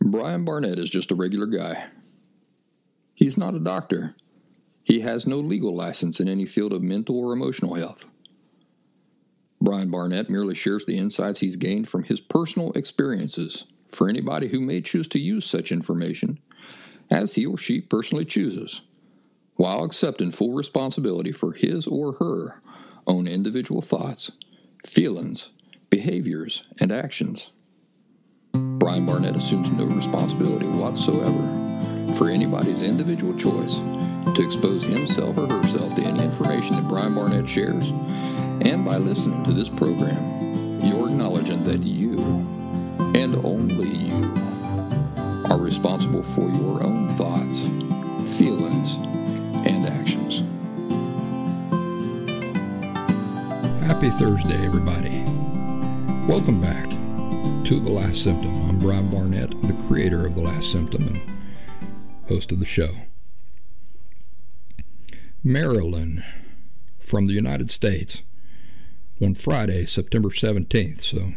Brian Barnett is just a regular guy. He's not a doctor. He has no legal license in any field of mental or emotional health. Brian Barnett merely shares the insights he's gained from his personal experiences for anybody who may choose to use such information as he or she personally chooses, while accepting full responsibility for his or her own individual thoughts, feelings, behaviors, and actions. Brian Barnett assumes no responsibility whatsoever for anybody's individual choice to expose himself or herself to any information that Brian Barnett shares, and by listening to this program, you're acknowledging that you, and only you, are responsible for your own thoughts, feelings, and actions. Happy Thursday, everybody. Welcome back to The Last Symptom. I'm Brian Barnett, the creator of The Last Symptom and host of the show. Marilyn from the United States on Friday, September 17th, so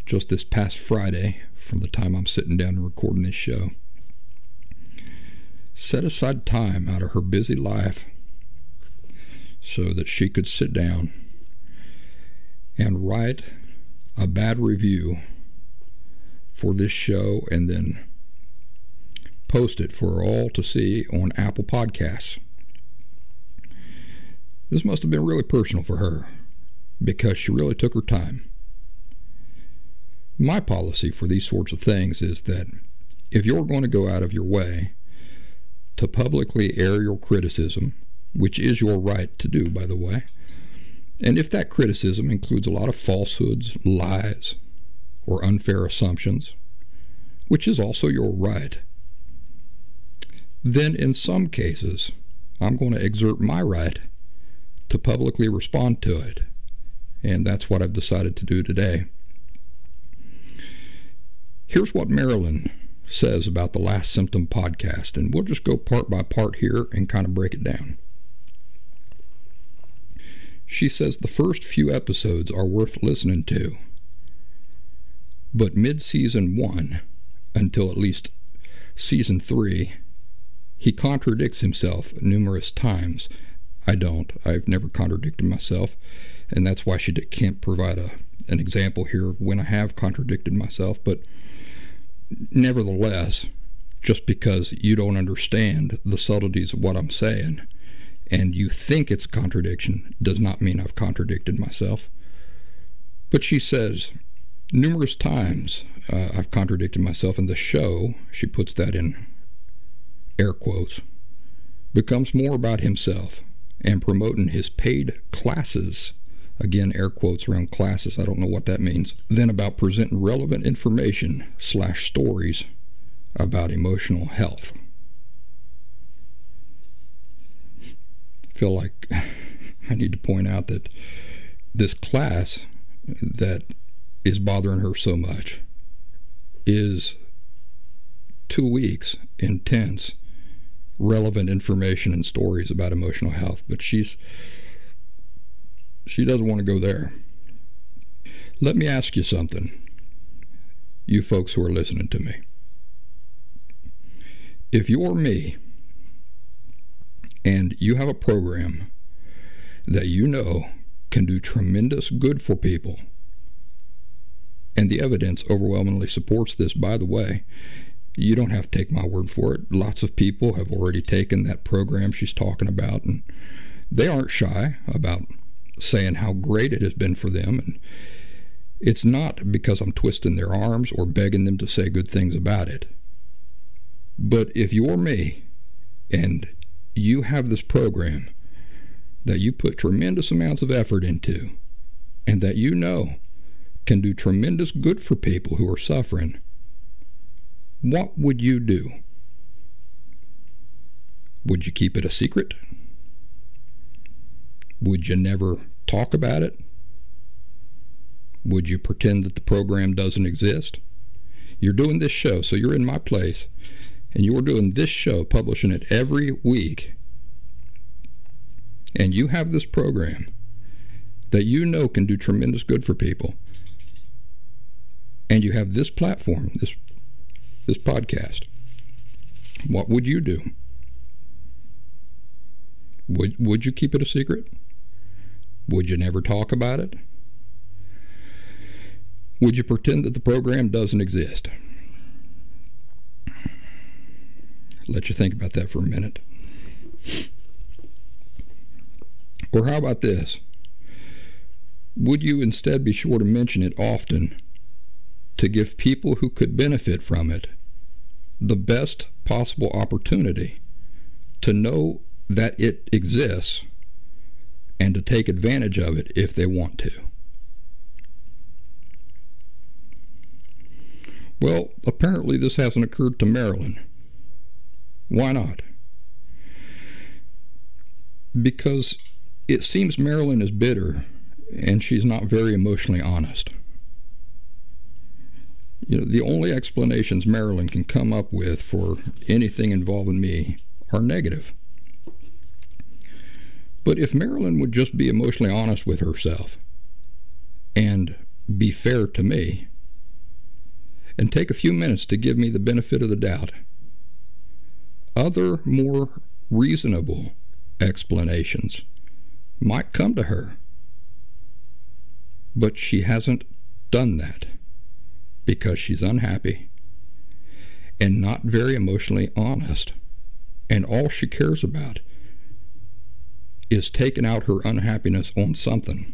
just this past Friday, from the time I'm sitting down and recording this show, set aside time out of her busy life so that she could sit down and write a bad review for this show and then post it for all to see on Apple Podcasts. This must have been really personal for her because she really took her time. My policy for these sorts of things is that if you're going to go out of your way to publicly air your criticism, which is your right to do, by the way, and if that criticism includes a lot of falsehoods, lies, or unfair assumptions, which is also your right, then in some cases, I'm going to exert my right to publicly respond to it. And that's what I've decided to do today. Here's what Marilyn says about the Last Symptom podcast, and we'll just go part by part here and kind of break it down. She says the first few episodes are worth listening to, but mid-season 1 until at least season 3, he contradicts himself numerous times. I've never contradicted myself, and that's why she can't provide an example here of when I have contradicted myself. But nevertheless, just because you don't understand the subtleties of what I'm saying and you think it's a contradiction does not mean I've contradicted myself. But she says numerous times I've contradicted myself, and the show, she puts that in air quotes, becomes more about himself and promoting his paid classes, again air quotes around classes, I don't know what that means, than about presenting relevant information / stories about emotional health. I feel like I need to point out that this class that is bothering her so much is 2 weeks intense relevant information and stories about emotional health, but she doesn't want to go there. Let me ask you something, you folks who are listening to me. If you're me and you have a program that you know can do tremendous good for people, and the evidence overwhelmingly supports this, by the way, you don't have to take my word for it. Lots of people have already taken that program she's talking about, and they aren't shy about saying how great it has been for them. And it's not because I'm twisting their arms or begging them to say good things about it. But if you're me and you have this program that you put tremendous amounts of effort into and that you know can do tremendous good for people who are suffering, what would you do? Would you keep it a secret? Would you never talk about it? Would you pretend that the program doesn't exist? You're doing this show, so you're in my place, and you're doing this show, publishing it every week, and you have this program that you know can do tremendous good for people, and you have this platform, this podcast. What would you do? Would you keep it a secret? Would you never talk about it? Would you pretend that the program doesn't exist? Let you think about that for a minute. Or how about this? Would you instead be sure to mention it often to give people who could benefit from it the best possible opportunity to know that it exists and to take advantage of it if they want to? Well, apparently this hasn't occurred to Marilyn. Why not? Because it seems Marilyn is bitter and she's not very emotionally honest. The only explanations Marilyn can come up with for anything involving me are negative. But if Marilyn would just be emotionally honest with herself and be fair to me and take a few minutes to give me the benefit of the doubt, other more reasonable explanations might come to her. But she hasn't done that because she's unhappy and not very emotionally honest, and all she cares about is taking out her unhappiness on something.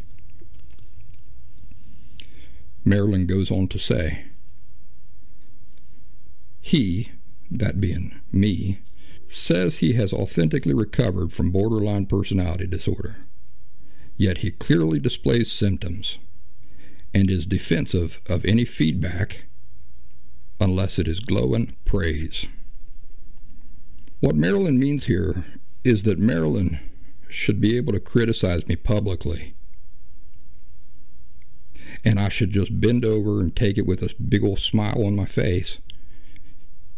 Marilyn goes on to say, he, that being me, says he has authentically recovered from borderline personality disorder, yet he clearly displays symptoms and is defensive of any feedback unless it is glowing praise. What Marilyn means here is that Marilyn should be able to criticize me publicly, and I should just bend over and take it with a big old smile on my face,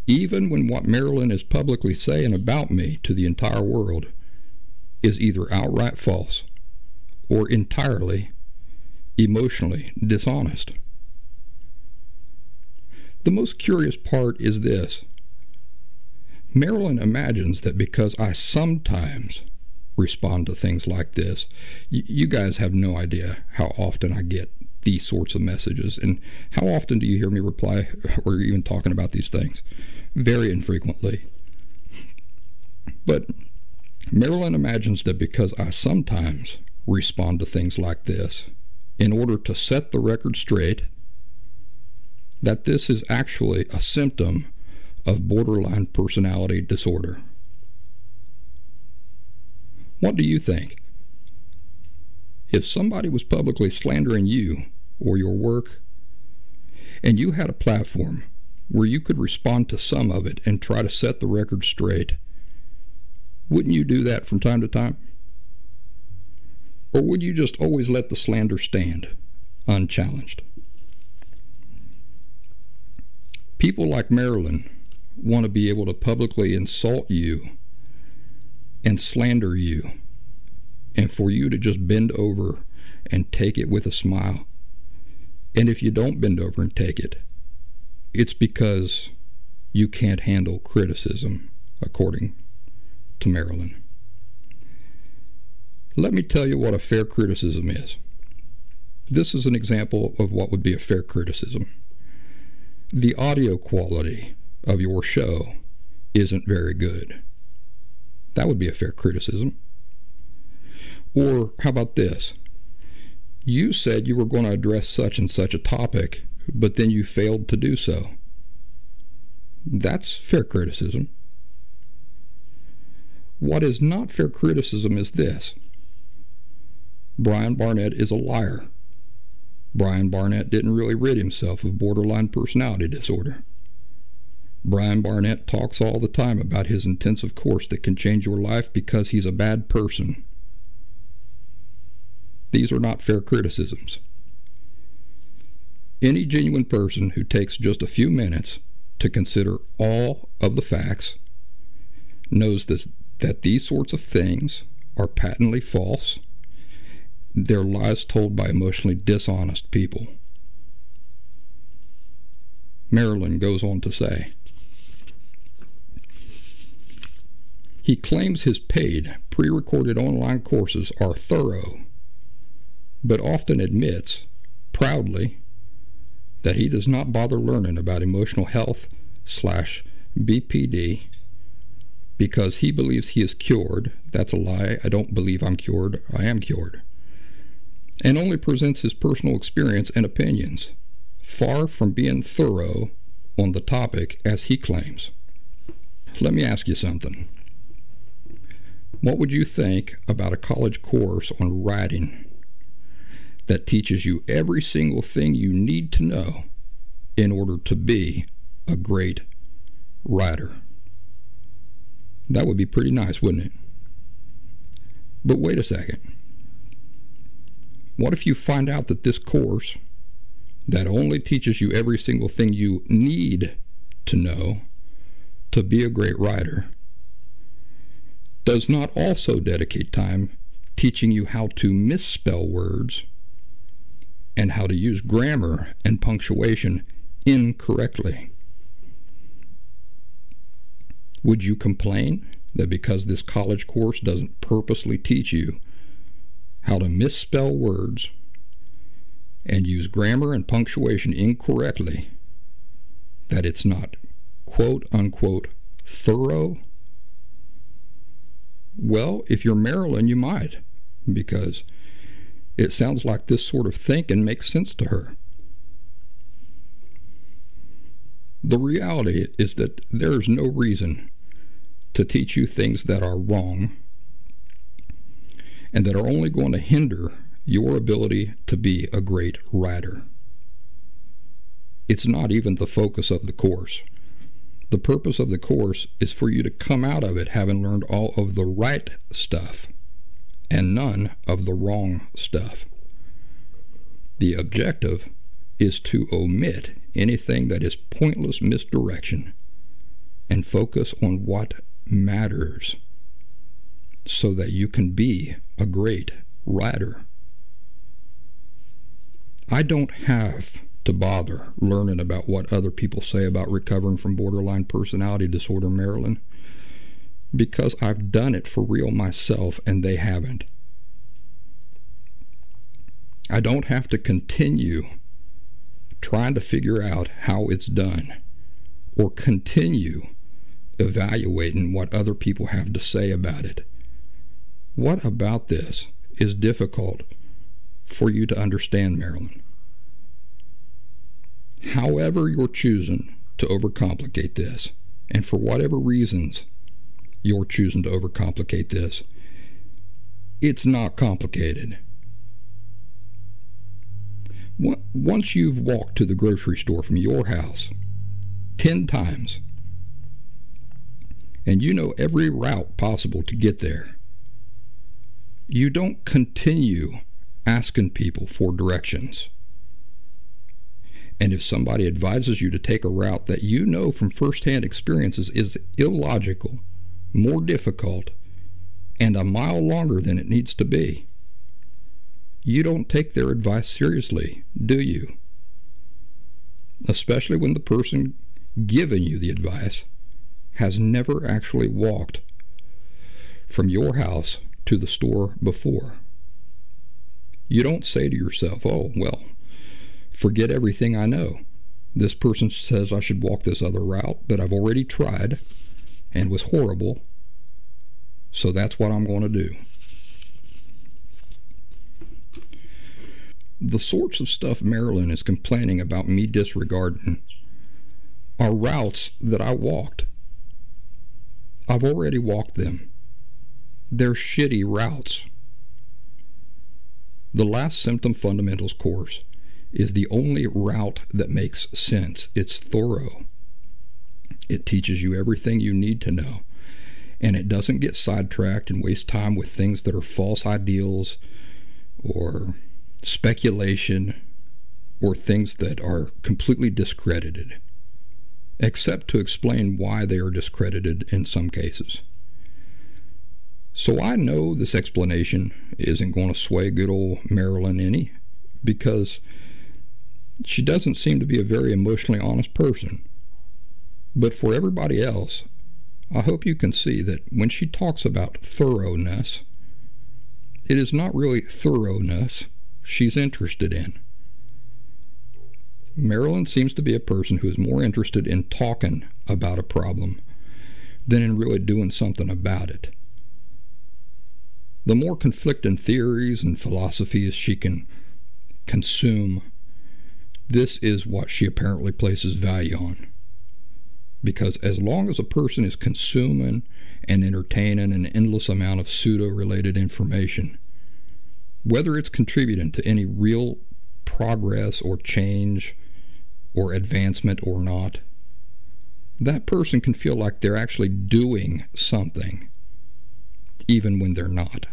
even when what Marilyn is publicly saying about me to the entire world is either outright false or entirely emotionally dishonest. The most curious part is this. Marilyn imagines that because I sometimes respond to things like this, you guys have no idea how often I get these sorts of messages, and how often do you hear me reply or even talking about these things? Very infrequently. But Marilyn imagines that because I sometimes respond to things like this, in order to set the record straight, that this is actually a symptom of borderline personality disorder. What do you think? If somebody was publicly slandering you or your work, and you had a platform where you could respond to some of it and try to set the record straight, wouldn't you do that from time to time? Or would you just always let the slander stand unchallenged? People like Marilyn want to be able to publicly insult you and slander you, and for you to just bend over and take it with a smile. And if you don't bend over and take it, it's because you can't handle criticism, according to Marilyn. Let me tell you what a fair criticism is. This is an example of what would be a fair criticism. The audio quality of your show isn't very good. That would be a fair criticism. Or how about this? You said you were going to address such and such a topic, but then you failed to do so. That's fair criticism. What is not fair criticism is this. Brian Barnett is a liar. Brian Barnett didn't really rid himself of borderline personality disorder. Brian Barnett talks all the time about his intensive course that can change your life because he's a bad person. These are not fair criticisms. Any genuine person who takes just a few minutes to consider all of the facts knows that these sorts of things are patently false. They're lies told by emotionally dishonest people. Marilyn goes on to say, He claims his paid, pre-recorded online courses are thorough, but often admits, proudly, that he does not bother learning about emotional health/BPD because he believes he is cured. That's a lie. I don't believe I'm cured. I am cured. And only presents his personal experience and opinions, far from being thorough on the topic as he claims. Let me ask you something. What would you think about a college course on writing that teaches you every single thing you need to know in order to be a great writer? That would be pretty nice, wouldn't it? But wait a second. What if you find out that this course that only teaches you every single thing you need to know to be a great writer does not also dedicate time teaching you how to misspell words and how to use grammar and punctuation incorrectly? Would you complain that because this college course doesn't purposely teach you how to misspell words and use grammar and punctuation incorrectly, that it's not quote-unquote thorough? Well, if you're Marilyn, you might, because it sounds like this sort of thinking makes sense to her. The reality is that there's no reason to teach you things that are wrong and that are only going to hinder your ability to be a great writer. It's not even the focus of the course. The purpose of the course is for you to come out of it having learned all of the right stuff and none of the wrong stuff. The objective is to omit anything that is pointless misdirection and focus on what matters so that you can be a great writer. I don't have to bother learning about what other people say about recovering from borderline personality disorder, Marilyn, because I've done it for real myself and they haven't. I don't have to continue trying to figure out how it's done or continue evaluating what other people have to say about it. What about this is difficult for you to understand, Marilyn? However you're choosing to overcomplicate this, and for whatever reasons you're choosing to overcomplicate this, it's not complicated. Once you've walked to the grocery store from your house 10 times, and you know every route possible to get there, you don't continue asking people for directions. And if somebody advises you to take a route that you know from firsthand experiences is illogical, more difficult, and a mile longer than it needs to be, you don't take their advice seriously, do you? Especially when the person giving you the advice has never actually walked from your house to the store before. You don't say to yourself, oh, well, forget everything I know. This person says I should walk this other route that I've already tried and was horrible, so that's what I'm going to do. The sorts of stuff Marilyn is complaining about me disregarding are routes that I walked. I've already walked them. They're shitty routes. The Last Symptom Fundamentals course is the only route that makes sense. It's thorough. It teaches you everything you need to know, and it doesn't get sidetracked and waste time with things that are false ideals or speculation or things that are completely discredited, except to explain why they are discredited in some cases. So I know this explanation isn't going to sway good old Marilyn any, because she doesn't seem to be a very emotionally honest person. But for everybody else, I hope you can see that when she talks about thoroughness, it is not really thoroughness she's interested in. Marilyn seems to be a person who is more interested in talking about a problem than in really doing something about it. The more conflicting theories and philosophies she can consume, this is what she apparently places value on. Because as long as a person is consuming and entertaining an endless amount of pseudo-related information, whether it's contributing to any real progress or change or advancement or not, that person can feel like they're actually doing something, even when they're not.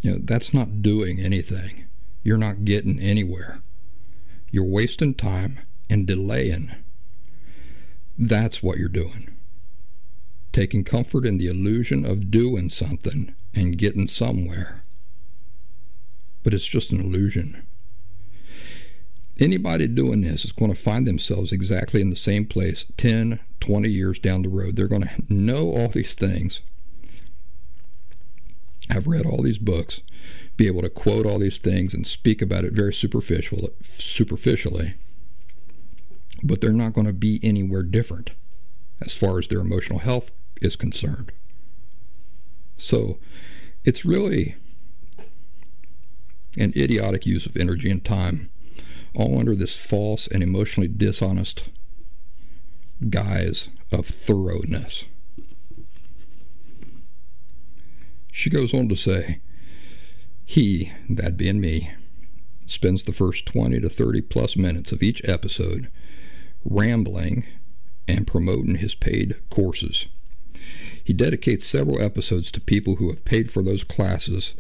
That's not doing anything. You're not getting anywhere. You're wasting time and delaying. That's what you're doing. Taking comfort in the illusion of doing something and getting somewhere. But it's just an illusion. Anybody doing this is going to find themselves exactly in the same place 10, 20 years down the road. They're going to know all these things. I've read all these books, be able to quote all these things and speak about it very superficially, but they're not going to be anywhere different as far as their emotional health is concerned. So it's really an idiotic use of energy and time, all under this false and emotionally dishonest guise of thoroughness. She goes on to say, he, that being me, spends the first 20 to 30 plus minutes of each episode rambling and promoting his paid courses. He dedicates several episodes to people who have paid for those classes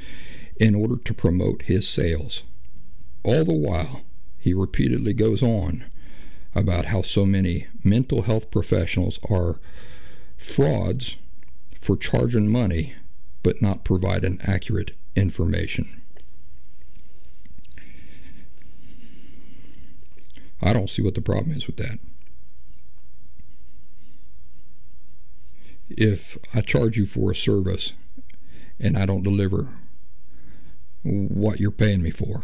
in order to promote his sales. All the while, he repeatedly goes on about how so many mental health professionals are frauds for charging money but not providing accurate information. I don't see what the problem is with that. If I charge you for a service and I don't deliver what you're paying me for,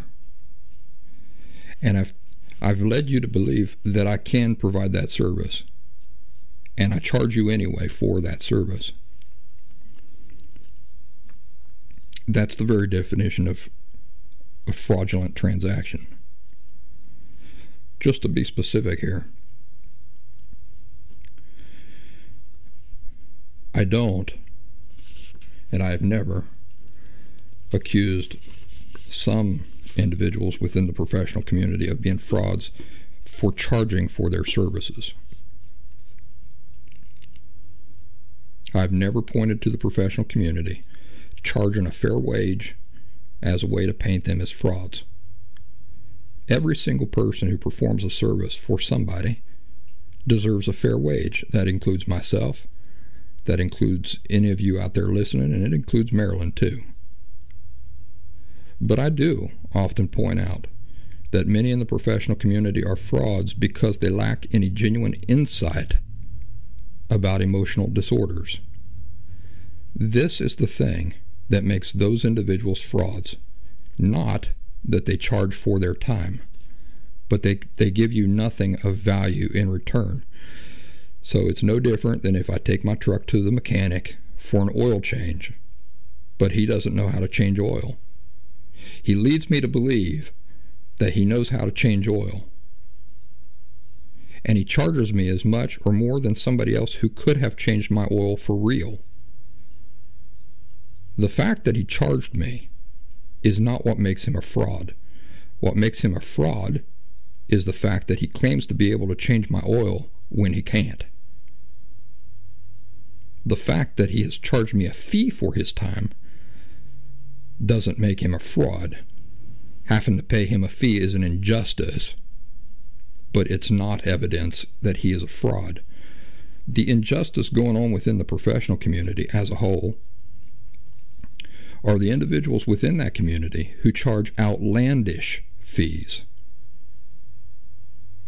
and I've led you to believe that I can provide that service, and I charge you anyway for that service, that's the very definition of a fraudulent transaction. Just to be specific here, I don't, and I have never accused some individuals within the professional community of being frauds for charging for their services. I've never pointed to the professional community charging a fair wage as a way to paint them as frauds. Every single person who performs a service for somebody deserves a fair wage. That includes myself. That includes any of you out there listening, and it includes Marilyn too. But I do often point out that many in the professional community are frauds because they lack any genuine insight about emotional disorders. This is the thing that makes those individuals frauds. Not that they charge for their time, but they give you nothing of value in return. So it's no different than if I take my truck to the mechanic for an oil change, but he doesn't know how to change oil. He leads me to believe that he knows how to change oil, and he charges me as much or more than somebody else who could have changed my oil for real. The fact that he charged me is not what makes him a fraud. What makes him a fraud is the fact that he claims to be able to change my oil when he can't. The fact that he has charged me a fee for his time doesn't make him a fraud. Having to pay him a fee is an injustice, but it's not evidence that he is a fraud. The injustice going on within the professional community as a whole are the individuals within that community who charge outlandish fees.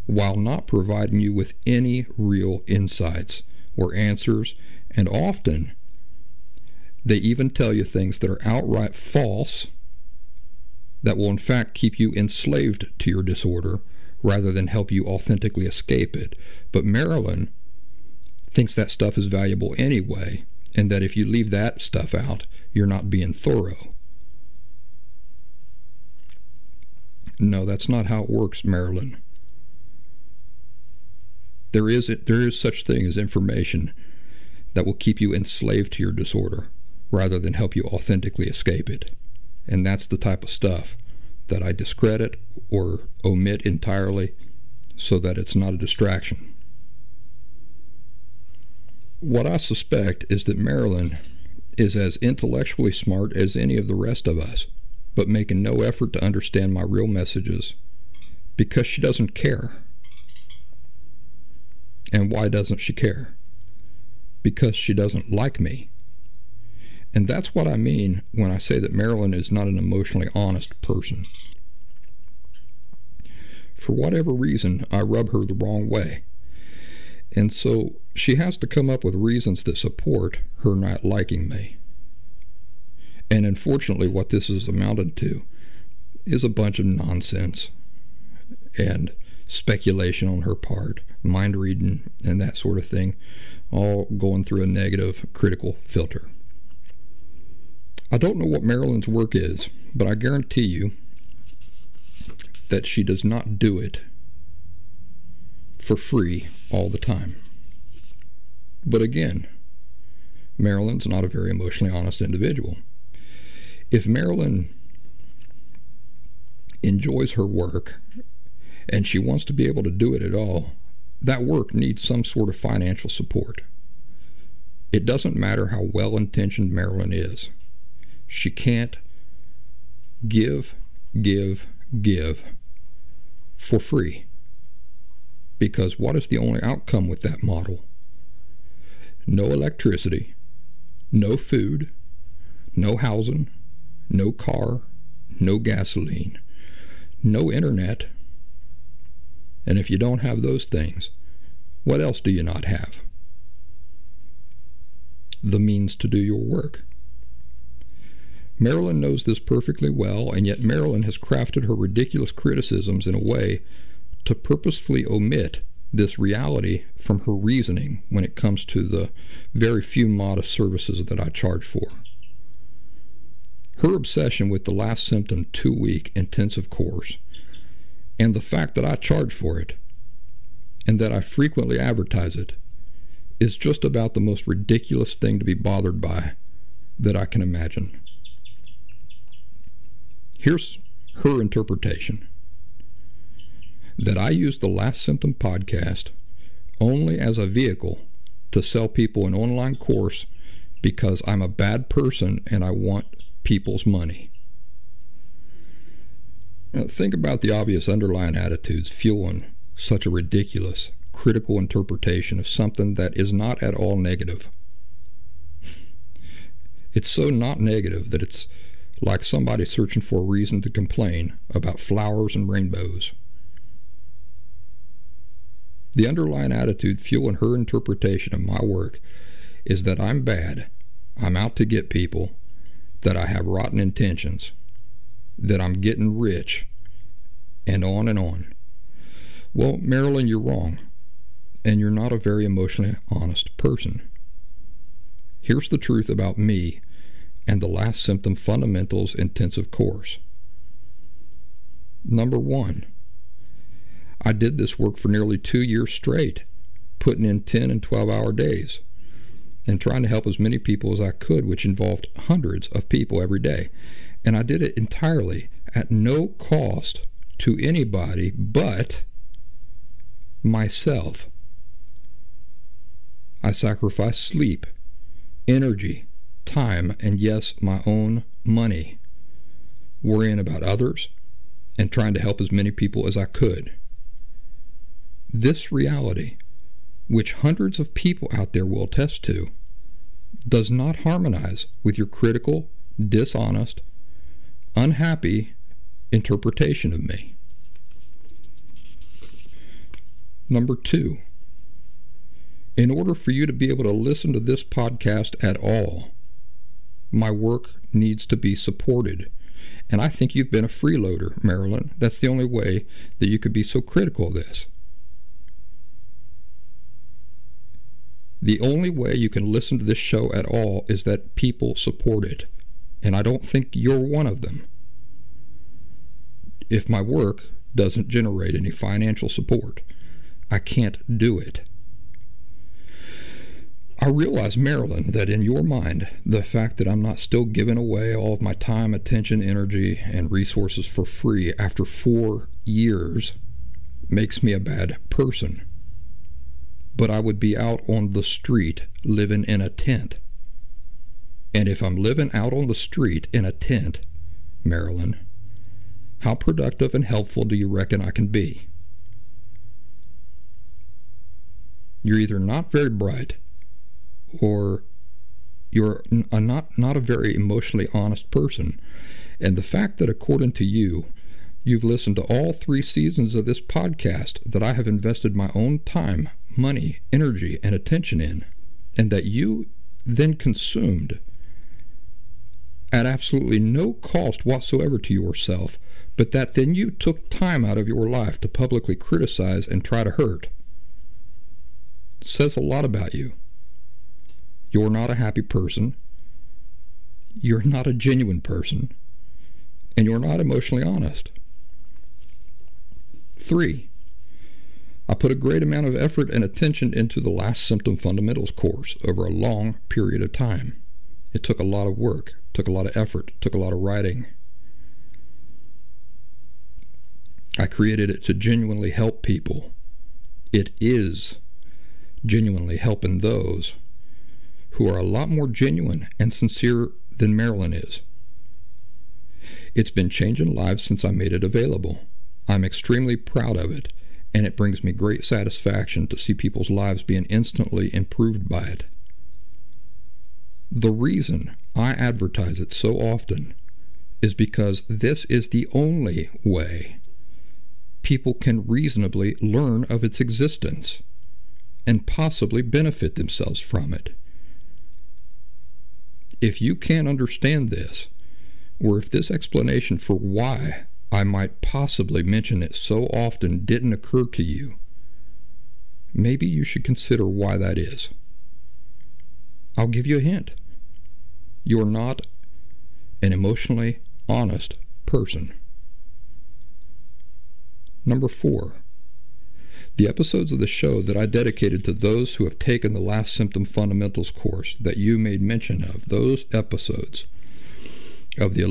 while not providing you with any real insights or answers, and often they even tell you things that are outright false that will in fact keep you enslaved to your disorder rather than help you authentically escape it. But Marilyn thinks that stuff is valuable anyway, and that if you leave that stuff out, you're not being thorough. No, that's not how it works, Marilyn. There is such thing as information that will keep you enslaved to your disorder rather than help you authentically escape it. And that's the type of stuff that I discredit or omit entirely so that it's not a distraction. What I suspect is that Marilyn is as intellectually smart as any of the rest of us, but making no effort to understand my real messages because she doesn't care. And why doesn't she care? Because she doesn't like me. And that's what I mean when I say that Marilyn is not an emotionally honest person. For whatever reason, I rub her the wrong way. And so she has to come up with reasons that support her not liking me. And unfortunately, what this has amounted to is a bunch of nonsense and speculation on her part, mind reading and that sort of thing, all going through a negative, critical filter. I don't know what Marilyn's work is, but I guarantee you that she does not do it for free all the time. But again, Marilyn's not a very emotionally honest individual. If Marilyn enjoys her work and she wants to be able to do it at all, that work needs some sort of financial support. It doesn't matter how well-intentioned Marilyn is. She can't give for free. Because what is the only outcome with that model? No electricity, no food, no housing, no car, no gasoline, no internet. And if you don't have those things, what else do you not have? The means to do your work. Marilyn knows this perfectly well, and yet Marilyn has crafted her ridiculous criticisms in a way to purposefully omit this reality from her reasoning when it comes to the very few modest services that I charge for. Her obsession with the last symptom 2-week intensive course and the fact that I charge for it and that I frequently advertise it is just about the most ridiculous thing to be bothered by that I can imagine. Here's her interpretation: that I use the Last Symptom podcast only as a vehicle to sell people an online course because I'm a bad person and I want people's money. Now, think about the obvious underlying attitudes fueling such a ridiculous, critical interpretation of something that is not at all negative. It's so not negative that it's like somebody searching for a reason to complain about flowers and rainbows. The underlying attitude fueling her interpretation of my work is that I'm bad, I'm out to get people, that I have rotten intentions, that I'm getting rich, and on and on. Well, Marilyn, you're wrong, and you're not a very emotionally honest person. Here's the truth about me and the Last Symptom Fundamentals Intensive Course. Number 1, I did this work for nearly 2 years straight, putting in 10 and 12-hour days and trying to help as many people as I could, which involved hundreds of people every day. And I did it entirely at no cost to anybody but myself. I sacrificed sleep, energy, time, and yes, my own money, worrying about others and trying to help as many people as I could. This reality, which hundreds of people out there will attest to, does not harmonize with your critical, dishonest, unhappy interpretation of me. Number 2, in order for you to be able to listen to this podcast at all, my work needs to be supported. And I think you've been a freeloader, Marilyn. That's the only way that you could be so critical of this. The only way you can listen to this show at all is that people support it. And I don't think you're one of them. If my work doesn't generate any financial support, I can't do it. I realize, Marilyn, that in your mind, the fact that I'm not still giving away all of my time, attention, energy, and resources for free after 4 years makes me a bad person. But I would be out on the street living in a tent. And if I'm living out on the street in a tent, Marilyn, how productive and helpful do you reckon I can be? You're either not very bright, or you're not a very emotionally honest person. And the fact that, according to you, you've listened to all 3 seasons of this podcast that I have invested my own time, money, energy, and attention in, and that you then consumed at absolutely no cost whatsoever to yourself, but that then you took time out of your life to publicly criticize and try to hurt, says a lot about you. You're not a happy person, you're not a genuine person, and you're not emotionally honest. 3, I put a great amount of effort and attention into the Last Symptom Fundamentals course over a long period of time. It took a lot of work, took a lot of effort, took a lot of writing. I created it to genuinely help people. It is genuinely helping those who are a lot more genuine and sincere than Marilyn is. It's been changing lives since I made it available. I'm extremely proud of it, and it brings me great satisfaction to see people's lives being instantly improved by it. The reason I advertise it so often is because this is the only way people can reasonably learn of its existence and possibly benefit themselves from it. If you can't understand this, or if this explanation for why I might possibly mention it so often didn't occur to you, maybe you should consider why that is. I'll give you a hint. You're not an emotionally honest person. Number 4, the episodes of the show that I dedicated to those who have taken the Last Symptom Fundamentals course that you made mention of, those episodes of the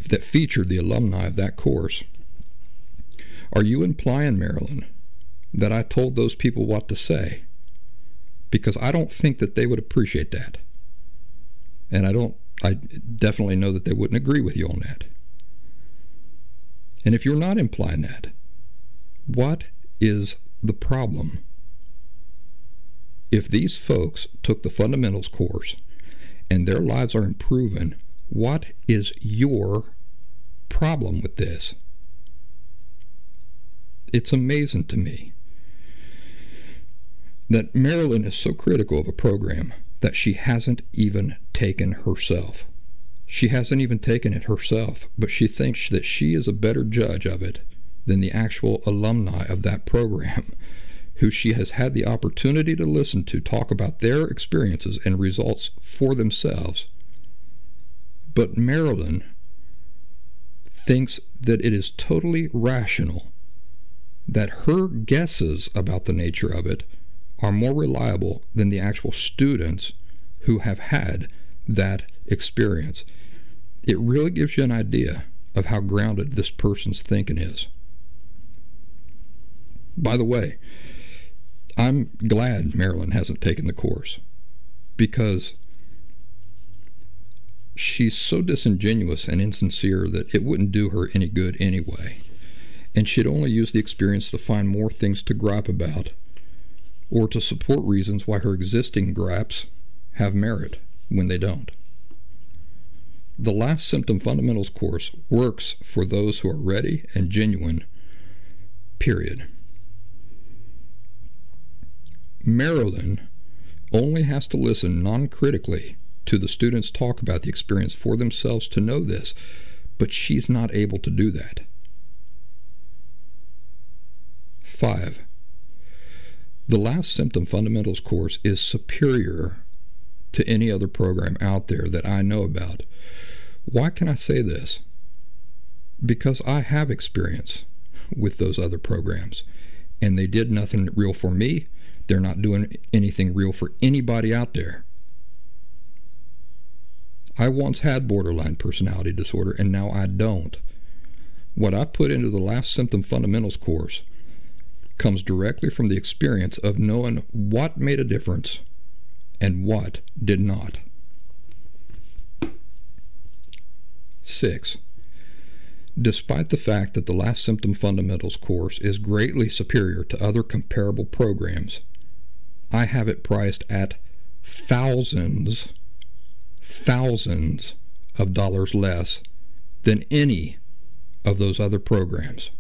that featured the alumni of that course, are you implying, Marilyn, that I told those people what to say? Because I don't think that they would appreciate that. And I definitely know that they wouldn't agree with you on that. And if you're not implying that, what is the problem? If these folks took the fundamentals course and their lives are improving, what is your problem with this? It's amazing to me that Marilyn is so critical of a program that she hasn't even taken herself. She hasn't even taken it herself, but she thinks that she is a better judge of it than the actual alumni of that program, who she has had the opportunity to listen to talk about their experiences and results for themselves. But Marilyn thinks that it is totally rational, that her guesses about the nature of it are more reliable than the actual students who have had that experience. It really gives you an idea of how grounded this person's thinking is. By the way, I'm glad Marilyn hasn't taken the course, because she's so disingenuous and insincere that it wouldn't do her any good anyway, and she'd only use the experience to find more things to gripe about, or to support reasons why her existing gripes have merit when they don't. The Last Symptom Fundamentals course works for those who are ready and genuine, period. Marilyn only has to listen non-critically to the students talk about the experience for themselves to know this, but she's not able to do that. 5. The Last Symptom Fundamentals course is superior to any other program out there that I know about. Why can I say this? Because I have experience with those other programs, and they did nothing real for me. They're not doing anything real for anybody out there. I once had borderline personality disorder, and now I don't. What I put into the Last Symptom Fundamentals course comes directly from the experience of knowing what made a difference and what did not. 6. Despite the fact that the Last Symptom Fundamentals course is greatly superior to other comparable programs, I have it priced at thousands of dollars less than any of those other programs.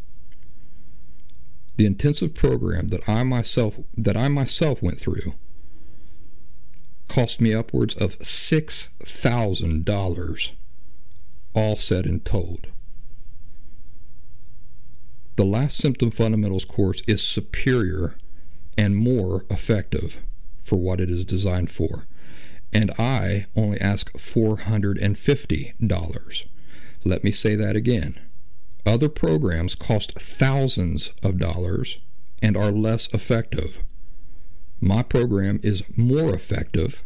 The intensive program that I myself went through cost me upwards of $6,000, all said and told. The Last Symptom Fundamentals course is superior and more effective for what it is designed for. And I only ask $450. Let me say that again. Other programs cost thousands of dollars and are less effective. My program is more effective,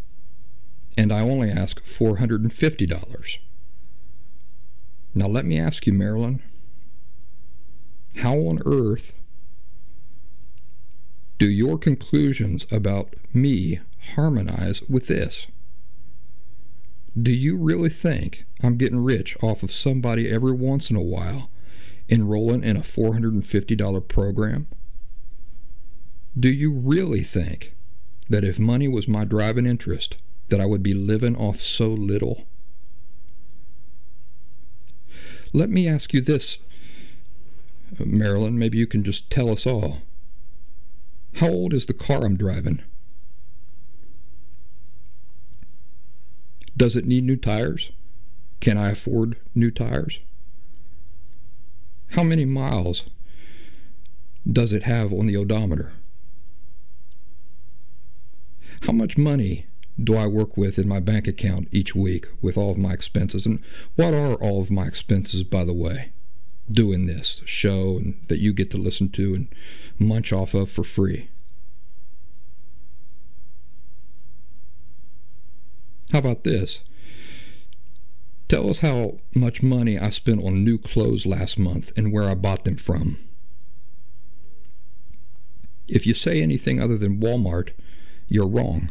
and I only ask $450. Now let me ask you, Marilyn, how on earth do your conclusions about me harmonize with this? Do you really think I'm getting rich off of somebody every once in a while enrolling in a $450 program? Do you really think that if money was my driving interest, that I would be living off so little? Let me ask you this, Marilyn, maybe you can just tell us all. How old is the car I'm driving? Does it need new tires? Can I afford new tires? How many miles does it have on the odometer? How much money do I work with in my bank account each week with all of my expenses? And what are all of my expenses, by the way, doing this show and that you get to listen to and munch off of for free? How about this? Tell us how much money I spent on new clothes last month and where I bought them from. If you say anything other than Walmart, you're wrong.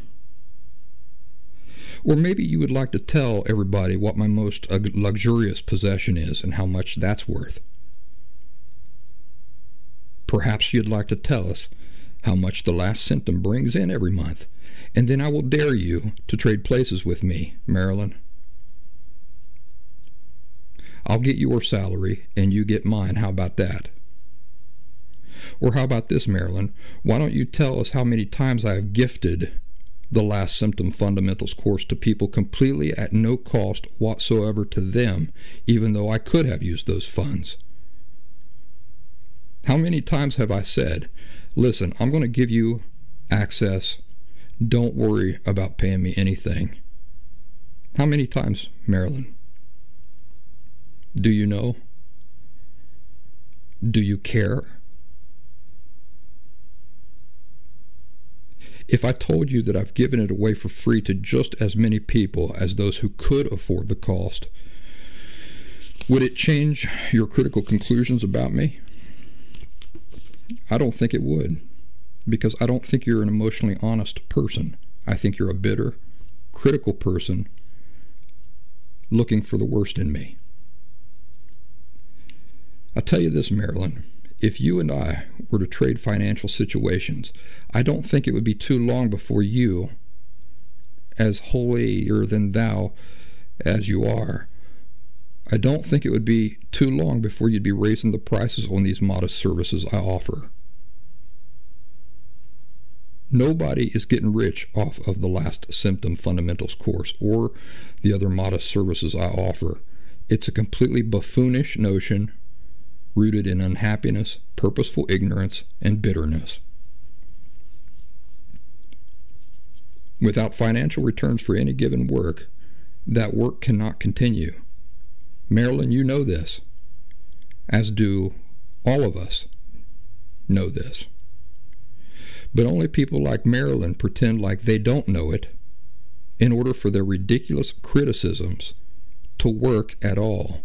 Or maybe you would like to tell everybody what my most luxurious possession is and how much that's worth. Perhaps you'd like to tell us how much the Last Symptom brings in every month, and then I will dare you to trade places with me, Marilyn. I'll get your salary and you get mine. How about that? Or how about this, Marilyn? Why don't you tell us how many times I have gifted the Last Symptom Fundamentals course to people completely at no cost whatsoever to them, even though I could have used those funds? How many times have I said, listen, I'm going to give you access. Don't worry about paying me anything. How many times, Marilyn? Do you know? Do you care? If I told you that I've given it away for free to just as many people as those who could afford the cost, would it change your critical conclusions about me? I don't think it would, because I don't think you're an emotionally honest person. I think you're a bitter, critical person looking for the worst in me. I'll tell you this, Marilyn. If you and I were to trade financial situations, I don't think it would be too long before you, as holier than thou as you are, I don't think it would be too long before you'd be raising the prices on these modest services I offer. Nobody is getting rich off of the Last Symptom Fundamentals course or the other modest services I offer. It's a completely buffoonish notion rooted in unhappiness, purposeful ignorance, and bitterness. Without financial returns for any given work, that work cannot continue. Marilyn, you know this, as do all of us know this. But only people like Marilyn pretend like they don't know it in order for their ridiculous criticisms to work at all.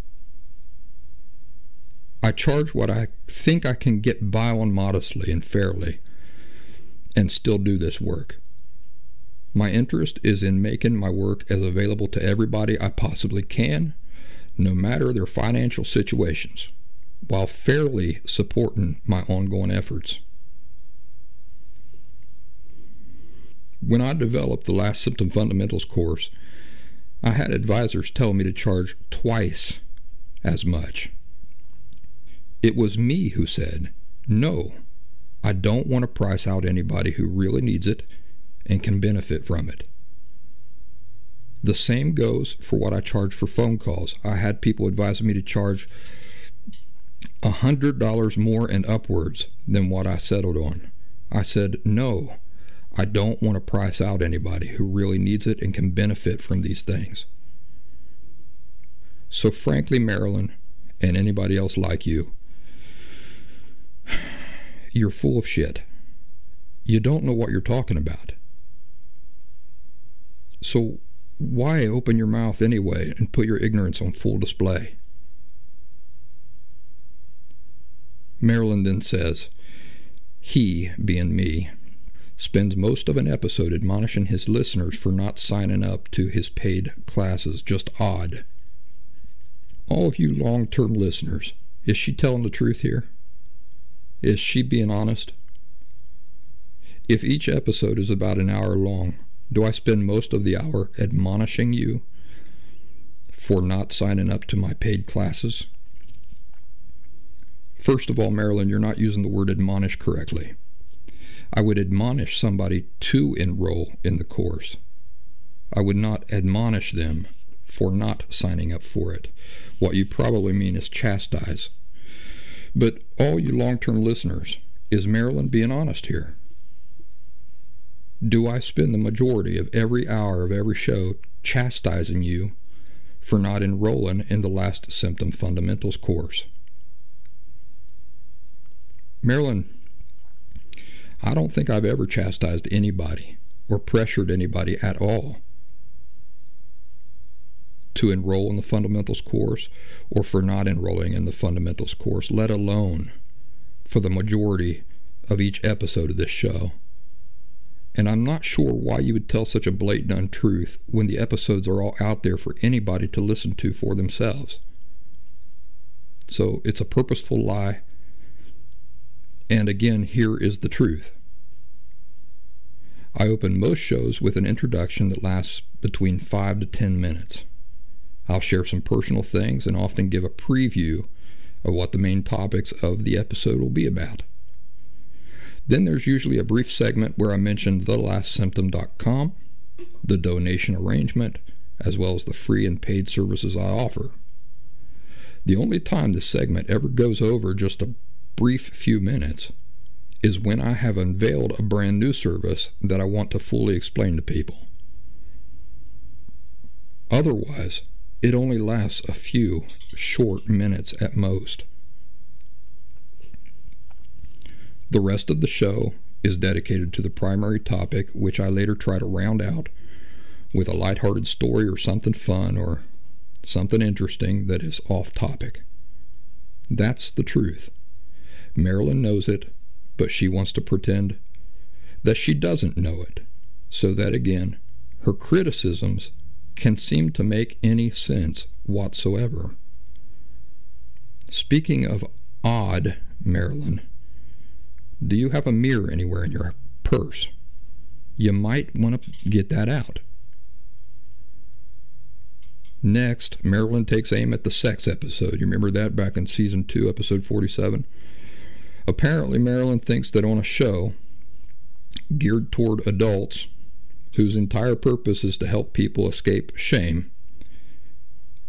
I charge what I think I can get by on modestly and fairly and still do this work. My interest is in making my work as available to everybody I possibly can, no matter their financial situations, while fairly supporting my ongoing efforts. When I developed the Last Symptom Fundamentals course, I had advisors tell me to charge twice as much. It was me who said, no, I don't want to price out anybody who really needs it and can benefit from it. The same goes for what I charge for phone calls. I had people advising me to charge $100 more and upwards than what I settled on. I said, no, I don't want to price out anybody who really needs it and can benefit from these things. So frankly, Marilyn, and anybody else like you, you're full of shit. You don't know what you're talking about. So why open your mouth anyway and put your ignorance on full display? Marilyn then says, he, being me, spends most of an episode admonishing his listeners for not signing up to his paid classes. Just odd. All of you long-term listeners, is she telling the truth here? Is she being honest? If each episode is about an hour long, do I spend most of the hour admonishing you for not signing up to my paid classes? First of all, Marilyn, you're not using the word admonish correctly. I would admonish somebody to enroll in the course. I would not admonish them for not signing up for it. What you probably mean is chastise. But all you long-term listeners, is Marilyn being honest here? Do I spend the majority of every hour of every show chastising you for not enrolling in the Last Symptom Fundamentals course? Marilyn, I don't think I've ever chastised anybody or pressured anybody at all to enroll in the Fundamentals course or for not enrolling in the Fundamentals course, let alone for the majority of each episode of this show. And I'm not sure why you would tell such a blatant untruth when the episodes are all out there for anybody to listen to for themselves. So it's a purposeful lie. And again, here is the truth. I open most shows with an introduction that lasts between 5 to 10 minutes. I'll share some personal things and often give a preview of what the main topics of the episode will be about. Then there's usually a brief segment where I mention thelastsymptom.com, the donation arrangement, as well as the free and paid services I offer. The only time this segment ever goes over just a brief few minutes is when I have unveiled a brand new service that I want to fully explain to people. Otherwise, it only lasts a few short minutes at most. The rest of the show is dedicated to the primary topic, which I later try to round out with a lighthearted story or something fun or something interesting that is off topic. That's the truth. Marilyn knows it, but she wants to pretend that she doesn't know it, so that again, her criticisms can seem to make any sense whatsoever. Speaking of odd, Marilyn, do you have a mirror anywhere in your purse? You might want to get that out. Next, Marilyn takes aim at the sex episode. You remember that back in Season 2, Episode 47? Apparently, Marilyn thinks that on a show, geared toward adults whose entire purpose is to help people escape shame,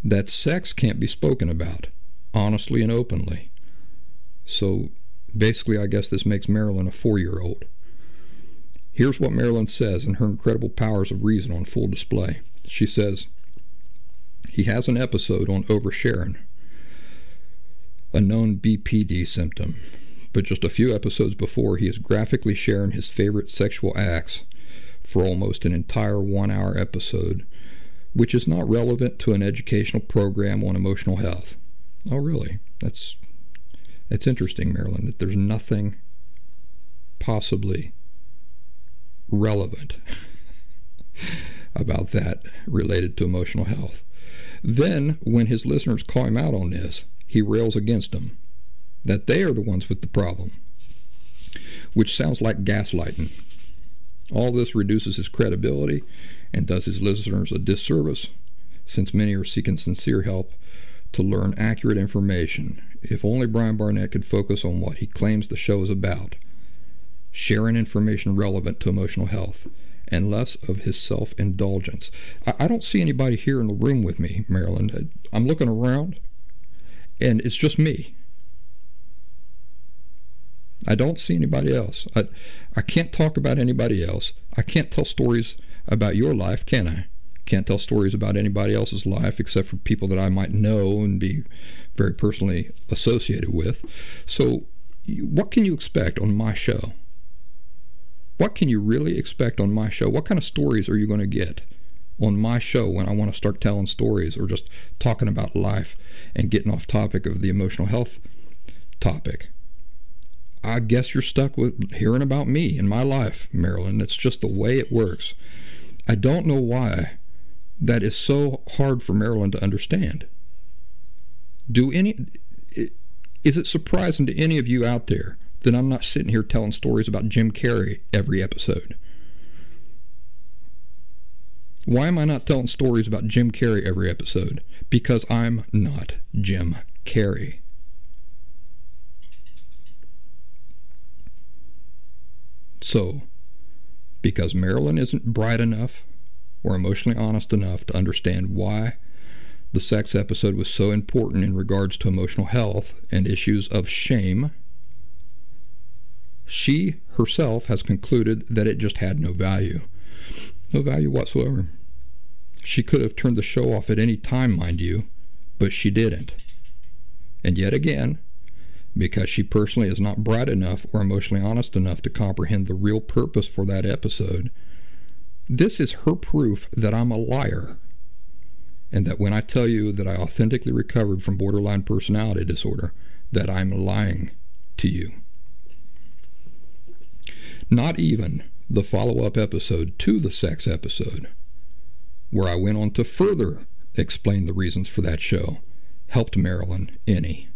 that sex can't be spoken about honestly and openly. So basically, I guess this makes Marilyn a 4-year-old. Here's what Marilyn says in her incredible powers of reason on full display. She says, he has an episode on oversharing, a known BPD symptom, but just a few episodes before, he is graphically sharing his favorite sexual acts for almost an entire 1-hour episode, which is not relevant to an educational program on emotional health. Oh, really? That's interesting, Marilyn, that there's nothing possibly relevant about that related to emotional health. Then, when his listeners call him out on this, he rails against them, that they are the ones with the problem, which sounds like gaslighting. All this reduces his credibility and does his listeners a disservice, since many are seeking sincere help to learn accurate information. If only Brian Barnett could focus on what he claims the show is about, sharing information relevant to emotional health, and less of his self-indulgence. I don't see anybody here in the room with me, Marilyn. I'm looking around, and it's just me. I don't see anybody else. I can't talk about anybody else. I can't tell stories about your life, can I? Can't tell stories about anybody else's life except for people that I might know and be very personally associated with. So what can you expect on my show? What can you really expect on my show? What kind of stories are you going to get on my show when I want to start telling stories or just talking about life and getting off topic of the emotional health topic? I guess you're stuck with hearing about me and my life, Marilyn. It's just the way it works. I don't know why that is so hard for Marilyn to understand. Is it surprising to any of you out there that I'm not sitting here telling stories about Jim Carrey every episode? Why am I not telling stories about Jim Carrey every episode? Because I'm not Jim Carrey. So, because Marilyn isn't bright enough or emotionally honest enough to understand why the sex episode was so important in regards to emotional health and issues of shame, she herself has concluded that it just had no value. No value whatsoever. She could have turned the show off at any time, mind you, but she didn't. And yet again, because she personally is not bright enough or emotionally honest enough to comprehend the real purpose for that episode, this is her proof that I'm a liar, and that when I tell you that I authentically recovered from borderline personality disorder, that I'm lying to you. Not even the follow-up episode to the sex episode, where I went on to further explain the reasons for that show, helped Marilyn any.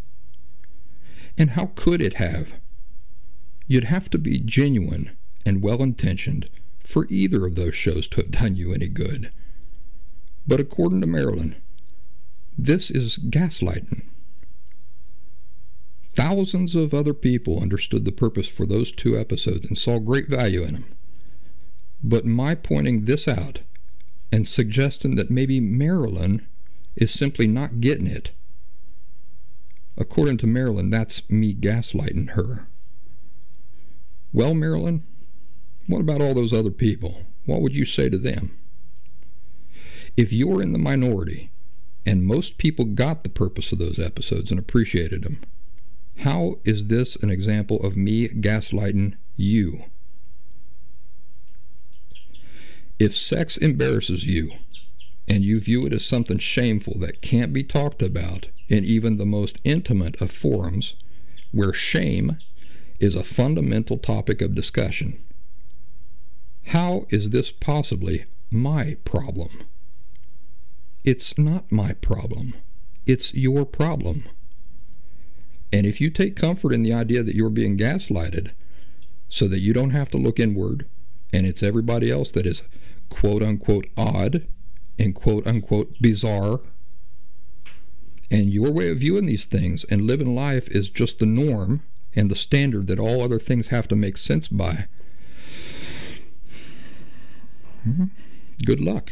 And how could it have? You'd have to be genuine and well-intentioned for either of those shows to have done you any good. But according to Marilyn, this is gaslighting. Thousands of other people understood the purpose for those 2 episodes and saw great value in them. But my pointing this out and suggesting that maybe Marilyn is simply not getting it, according to Marilyn, that's me gaslighting her. Well, Marilyn, what about all those other people? What would you say to them? If you're in the minority, and most people got the purpose of those episodes and appreciated them, how is this an example of me gaslighting you? If sex embarrasses you, and you view it as something shameful that can't be talked about in even the most intimate of forums, where shame is a fundamental topic of discussion, how is this possibly my problem? It's not my problem. It's your problem. And if you take comfort in the idea that you're being gaslighted so that you don't have to look inward and it's everybody else that is quote-unquote odd and quote-unquote bizarre, and your way of viewing these things and living life is just the norm and the standard that all other things have to make sense by, Good luck.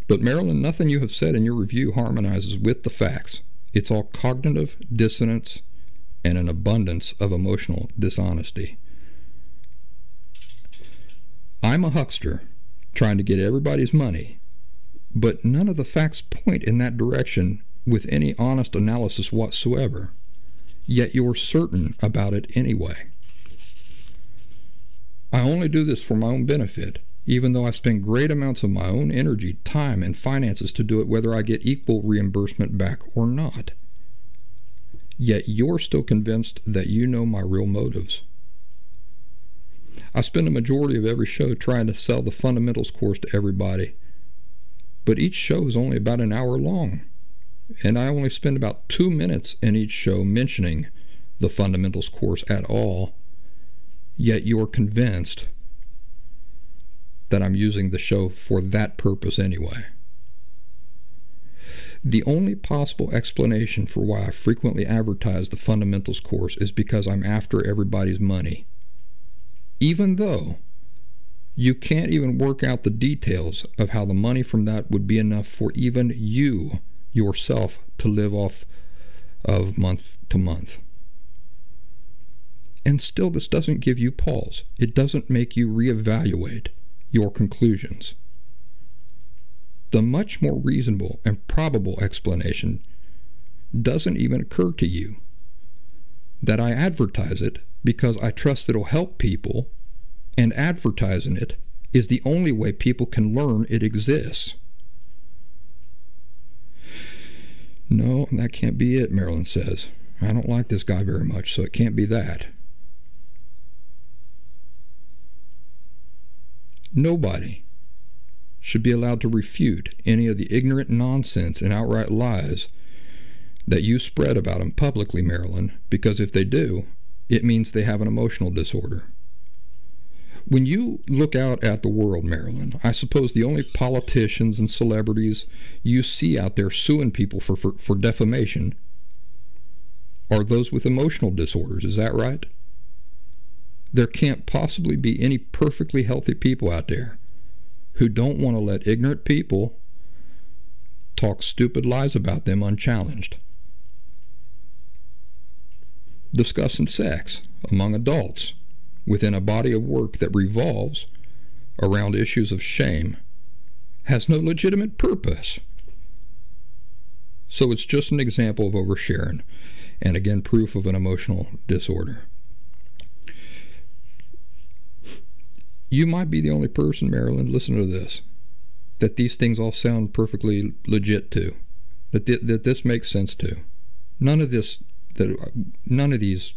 But Marilyn, nothing you have said in your review harmonizes with the facts. It's all cognitive dissonance and an abundance of emotional dishonesty. I'm a huckster trying to get everybody's money, but none of the facts point in that direction with any honest analysis whatsoever. Yet you're certain about it anyway. I only do this for my own benefit, even though I spend great amounts of my own energy, time, and finances to do it whether I get equal reimbursement back or not. Yet you're still convinced that you know my real motives. I spend a majority of every show trying to sell the fundamentals course to everybody, but each show is only about an hour long, and I only spend about 2 minutes in each show mentioning the fundamentals course at all, yet you're convinced that I'm using the show for that purpose anyway. The only possible explanation for why I frequently advertise the fundamentals course is because I'm after everybody's money, even though you can't even work out the details of how the money from that would be enough for even you yourself to live off of month to month. And still, this doesn't give you pause. It doesn't make you reevaluate your conclusions. The much more reasonable and probable explanation doesn't even occur to you, that I advertise it because I trust it'll help people, and advertising it is the only way people can learn it exists. No, that can't be it, Marilyn says. I don't like this guy very much, so it can't be that. Nobody should be allowed to refute any of the ignorant nonsense and outright lies that you spread about him publicly, Marilyn, because if they do, it means they have an emotional disorder. When you look out at the world, Marilyn, I suppose the only politicians and celebrities you see out there suing people for defamation are those with emotional disorders. Is that right? There can't possibly be any perfectly healthy people out there who don't want to let ignorant people talk stupid lies about them unchallenged. Discussing sex among adults within a body of work that revolves around issues of shame has no legitimate purpose. So it's just an example of oversharing, and again, proof of an emotional disorder. You might be the only person, Marilyn, listen to this, that these things all sound perfectly legit to, that this makes sense to. None of these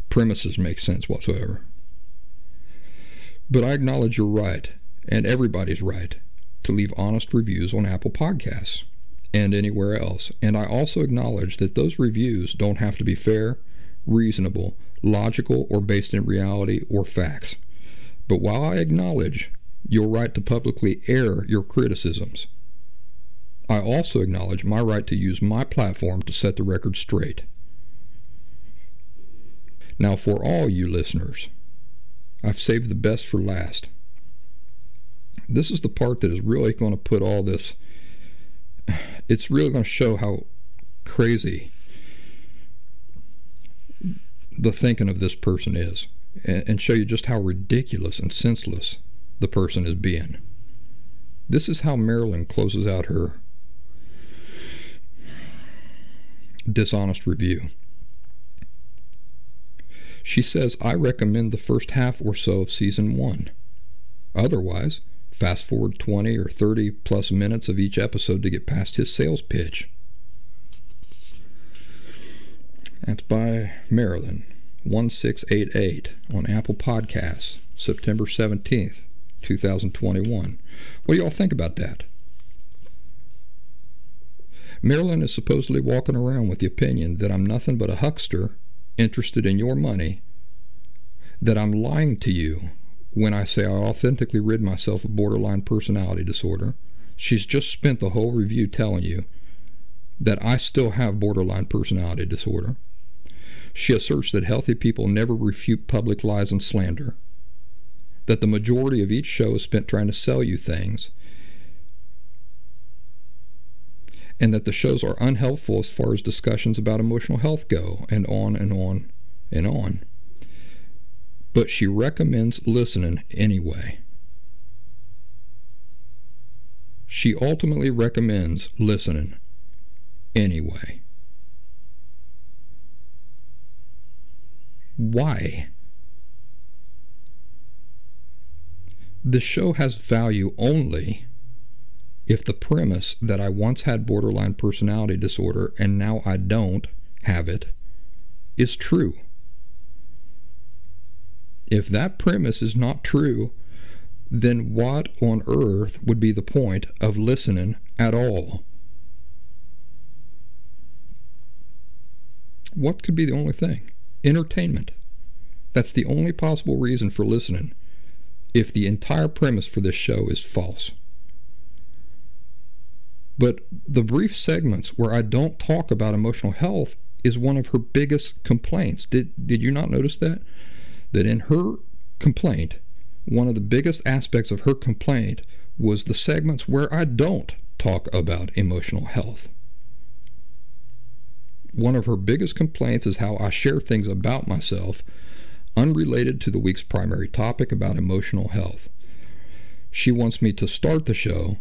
premises make sense whatsoever. But I acknowledge you're right, and everybody's right, to leave honest reviews on Apple Podcasts and anywhere else. And I also acknowledge that those reviews don't have to be fair, reasonable, logical, or based in reality or facts. But while I acknowledge your right to publicly air your criticisms, I also acknowledge my right to use my platform to set the record straight. Now, for all you listeners, I've saved the best for last. This is the part that is really going to put all this, it's really going to show how crazy the thinking of this person is, and show you just how ridiculous and senseless the person is being. This is how Marilyn closes out her dishonest review. She says, I recommend the first half or so of season 1. Otherwise, fast forward 20 or 30 plus minutes of each episode to get past his sales pitch. That's by Marilyn, 1688 on Apple Podcasts, September 17th, 2021. What do y'all think about that? Marilyn is supposedly walking around with the opinion that I'm nothing but a huckster interested in your money, that I'm lying to you when I say I authentically rid myself of borderline personality disorder. She's just spent the whole review telling you that I still have borderline personality disorder. She asserts that healthy people never refute public lies and slander, that the majority of each show is spent trying to sell you things, and that the shows are unhelpful as far as discussions about emotional health go, and on and on and on. But she recommends listening anyway. She ultimately recommends listening anyway. Why? The show has value only if the premise that I once had borderline personality disorder and now I don't have it is true. If that premise is not true, then what on earth would be the point of listening at all? What could be the only thing? Entertainment. That's the only possible reason for listening if the entire premise for this show is false. But the brief segments where I don't talk about emotional health is one of her biggest complaints. Did you not notice that? That in her complaint, one of the biggest aspects of her complaint was the segments where I don't talk about emotional health. One of her biggest complaints is how I share things about myself unrelated to the week's primary topic about emotional health. She wants me to start the show,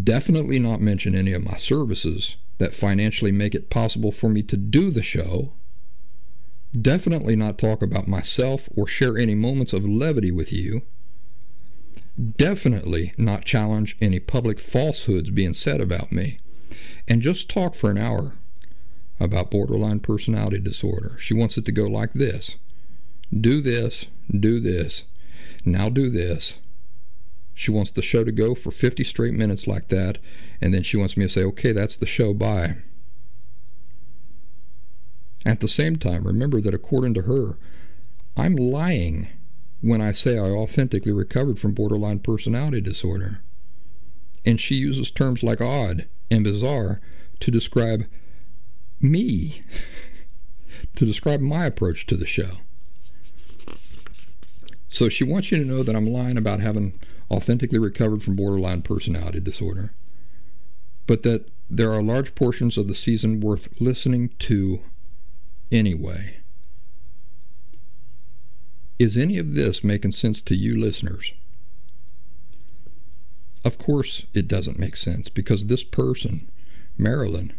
definitely not mention any of my services that financially make it possible for me to do the show, definitely not talk about myself or share any moments of levity with you, definitely not challenge any public falsehoods being said about me, and just talk for an hour about borderline personality disorder. She wants it to go like this. Do this, now do this. She wants the show to go for 50 straight minutes like that, and then she wants me to say, okay, that's the show, bye. At the same time, remember that according to her, I'm lying when I say I authentically recovered from borderline personality disorder. And she uses terms like odd and bizarre to describe me, to describe my approach to the show. So she wants you to know that I'm lying about having authentically recovered from borderline personality disorder, but that there are large portions of the season worth listening to anyway. Is any of this making sense to you listeners? Of course it doesn't make sense, because this person, Marilyn,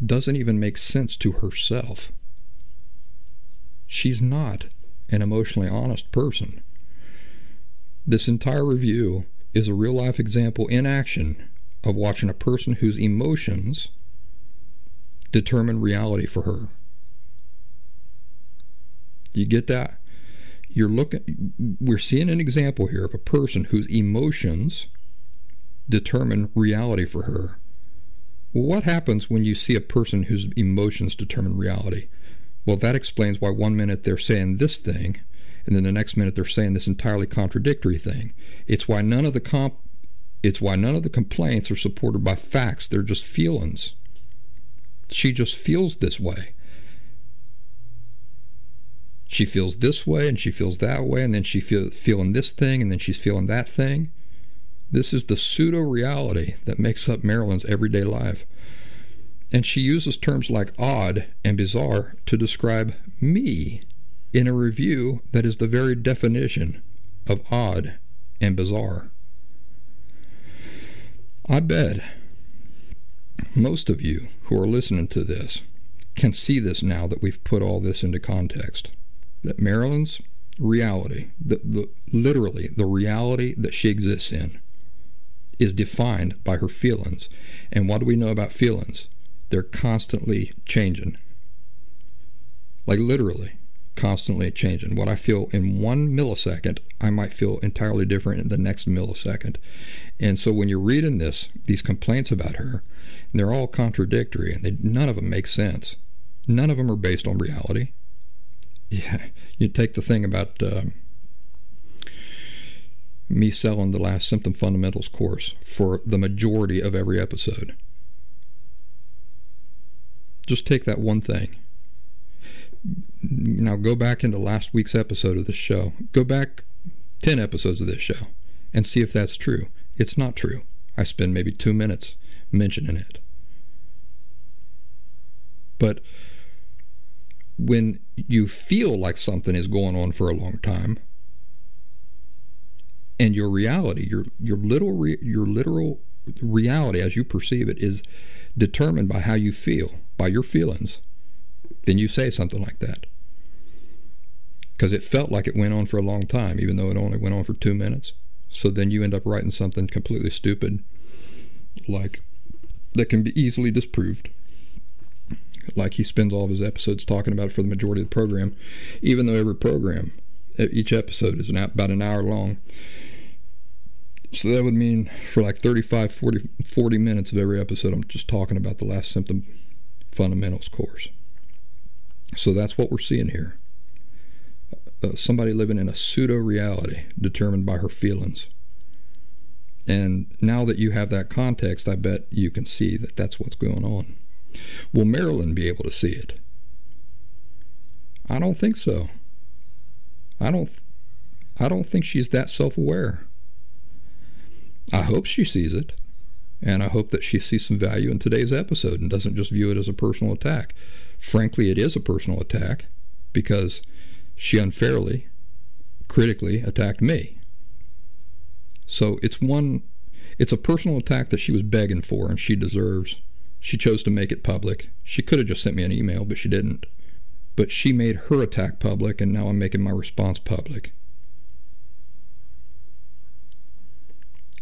doesn't even make sense to herself. She's not an emotionally honest person. This entire review is a real-life example in action of watching a person whose emotions determine reality for her. You get that? We're seeing an example here of a person whose emotions determine reality for her. Well, what happens when you see a person whose emotions determine reality? Well, that explains why 1 minute they're saying this thing, and then the next minute they're saying this entirely contradictory thing. It's why none of the complaints are supported by facts. They're just feelings. She just feels this way. She feels this way, and she feels that way, and then she's feeling this thing, and then she's feeling that thing. This is the pseudo-reality that makes up Marilyn's everyday life. And she uses terms like odd and bizarre to describe me in a review that is the very definition of odd and bizarre. I bet most of you who are listening to this can see this now that we've put all this into context. That Marilyn's reality, literally the reality that she exists in, is defined by her feelings. And what do we know about feelings? They're constantly changing. Like literally constantly changing. What I feel in 1 millisecond, I might feel entirely different in the next millisecond. And so when you're reading these complaints about her, they're all contradictory, and none of them make sense. None of them are based on reality. Yeah, you take the thing about me selling the last Symptom Fundamentals course for the majority of every episode. Just take that one thing. Now go back into last week's episode of the show. Go back 10 episodes of this show and see if that's true. It's not true. I spend maybe 2 minutes mentioning it. But when you feel like something is going on for a long time, and your reality, your literal reality as you perceive it is determined by how you feel, by your feelings, then you say something like that. Because it felt like it went on for a long time, even though it only went on for 2 minutes. So then you end up writing something completely stupid, like that can be easily disproved. Like he spends all of his episodes talking about it for the majority of the program, even though every program, each episode is about an hour long. So that would mean for like 35, 40 minutes of every episode, I'm just talking about the last symptom fundamentals course. So that's what we're seeing here. Somebody living in a pseudo-reality determined by her feelings. And now that you have that context, I bet you can see that that's what's going on. Will Marilyn be able to see it? I don't think so. I don't think she's that self-aware. I hope she sees it, and I hope that she sees some value in today's episode and doesn't just view it as a personal attack. Frankly, it is a personal attack because she unfairly, critically attacked me. So it's a personal attack that she was begging for and she deserves. She chose to make it public. She could have just sent me an email, but she didn't. But she made her attack public, and now I'm making my response public.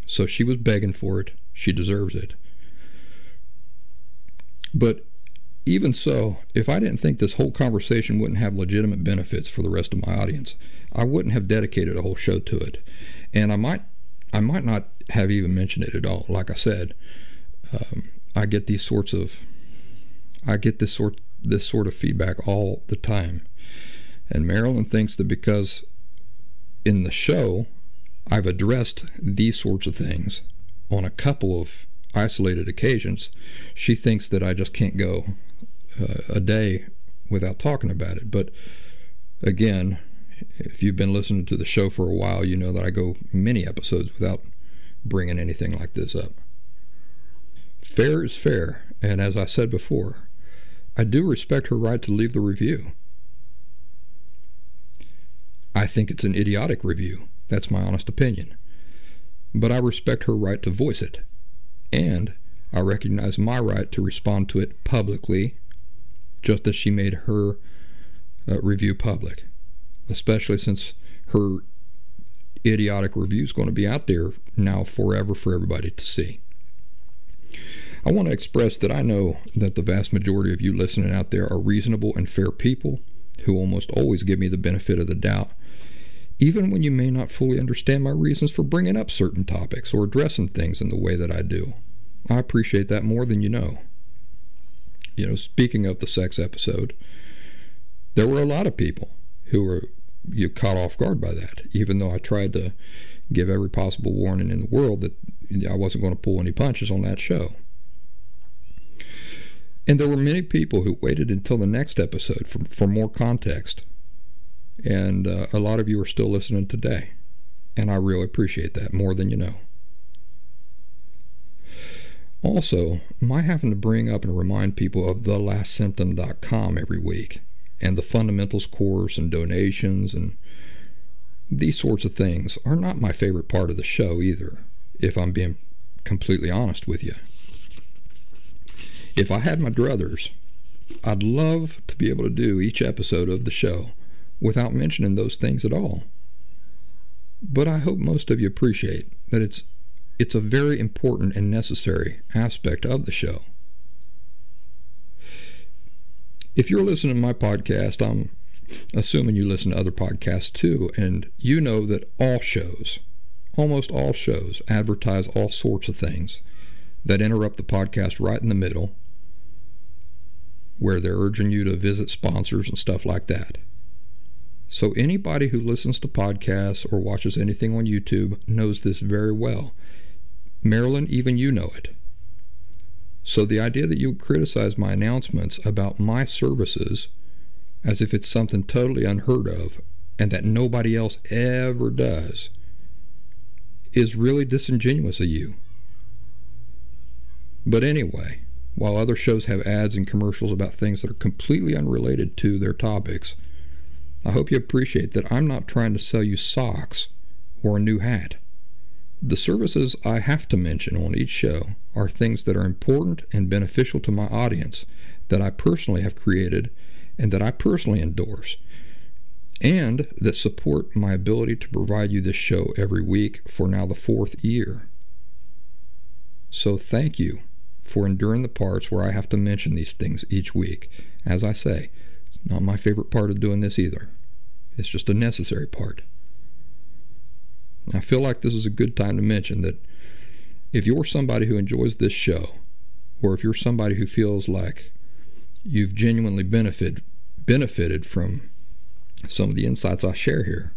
So she was begging for it. She deserves it. But even so, if I didn't think this whole conversation wouldn't have legitimate benefits for the rest of my audience, I wouldn't have dedicated a whole show to it. And I might not have even mentioned it at all. Like I said, I get this sort of feedback all the time. And Marilyn thinks that because in the show I've addressed these sorts of things on a couple of isolated occasions, she thinks that I just can't go a day without talking about it. But again, if you've been listening to the show for a while, you know that I go many episodes without bringing anything like this up. Fair is fair, and as I said before, I do respect her right to leave the review. I think it's an idiotic review. That's my honest opinion. But I respect her right to voice it. And I recognize my right to respond to it publicly, just as she made her review public. Especially since her idiotic review is going to be out there now forever for everybody to see. I want to express that I know that the vast majority of you listening out there are reasonable and fair people who almost always give me the benefit of the doubt, even when you may not fully understand my reasons for bringing up certain topics or addressing things in the way that I do. I appreciate that more than you know. You know, speaking of the sex episode, there were a lot of people who were caught off guard by that, even though I tried to give every possible warning in the world that I wasn't going to pull any punches on that show. And there were many people who waited until the next episode for more context. And a lot of you are still listening today. And I really appreciate that more than you know. Also, my having to bring up and remind people of thelastsymptom.com every week, and the fundamentals course and donations and these sorts of things are not my favorite part of the show either, if I'm being completely honest with you. If I had my druthers, I'd love to be able to do each episode of the show without mentioning those things at all. But I hope most of you appreciate that it's a very important and necessary aspect of the show. If you're listening to my podcast, I'm assuming you listen to other podcasts too, and you know that all shows, almost all shows, advertise all sorts of things that interrupt the podcast right in the middle, where they're urging you to visit sponsors and stuff like that. So anybody who listens to podcasts or watches anything on YouTube knows this very well. Marilyn, even you know it. So the idea that you would criticize my announcements about my services as if it's something totally unheard of and that nobody else ever does is really disingenuous of you. But anyway, while other shows have ads and commercials about things that are completely unrelated to their topics, I hope you appreciate that I'm not trying to sell you socks or a new hat. The services I have to mention on each show are things that are important and beneficial to my audience, that I personally have created and that I personally endorse, and that support my ability to provide you this show every week for now the 4th year. So thank you for enduring the parts where I have to mention these things each week. As I say, it's not my favorite part of doing this either. It's just a necessary part. I feel like this is a good time to mention that if you're somebody who enjoys this show, or if you're somebody who feels like you've genuinely benefited from some of the insights I share here,